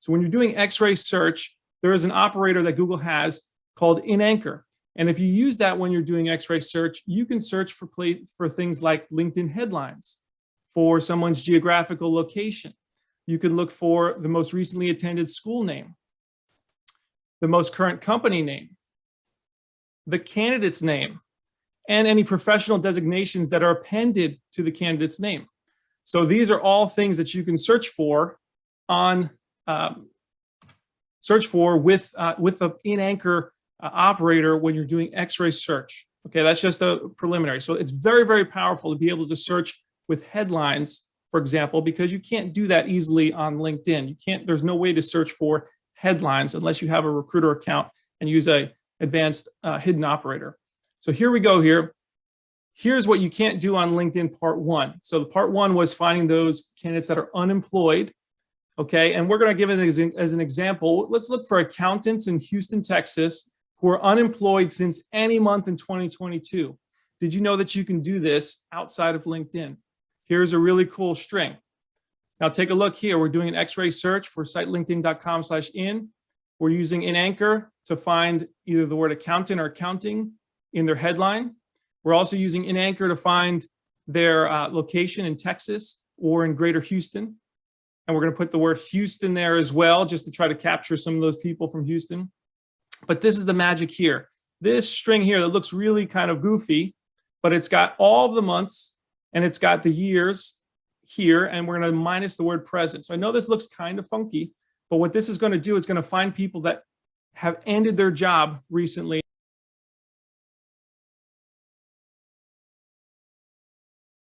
So when you're doing X-ray search, there is an operator that Google has called Inanchor. And if you use that when you're doing X-ray search, you can search for things like LinkedIn headlines, for someone's geographical location. You could look for the most recently attended school name, the most current company name, the candidate's name, and any professional designations that are appended to the candidate's name. So these are all things that you can search for with the Inanchor operator when you're doing X-ray search. Okay, that's just a preliminary. So it's very, very powerful to be able to search with headlines, for example, because you can't do that easily on LinkedIn. You can't. There's no way to search for headlines unless you have a recruiter account and use a advanced hidden operator. So here we go here. Here's what you can't do on LinkedIn part one. So the part one was finding those candidates that are unemployed. Okay, and we're going to give it as an example. Let's look for accountants in Houston, Texas, who are unemployed since any month in 2022. Did you know that you can do this outside of LinkedIn? Here's a really cool string. Now take a look here. We're doing an X-ray search for sitelinkedin.com/in. We're using Inanchor to find either the word accountant or accounting in their headline. We're also using Inanchor to find their location in Texas or in Greater Houston. And we're going to put the word Houston there as well, just to try to capture some of those people from Houston. But this is the magic here. This string here that looks really kind of goofy, but it's got all of the months and it's got the years here, and we're going to minus the word present. So I know this looks kind of funky, but what this is going to do, it's going to find people that have ended their job recently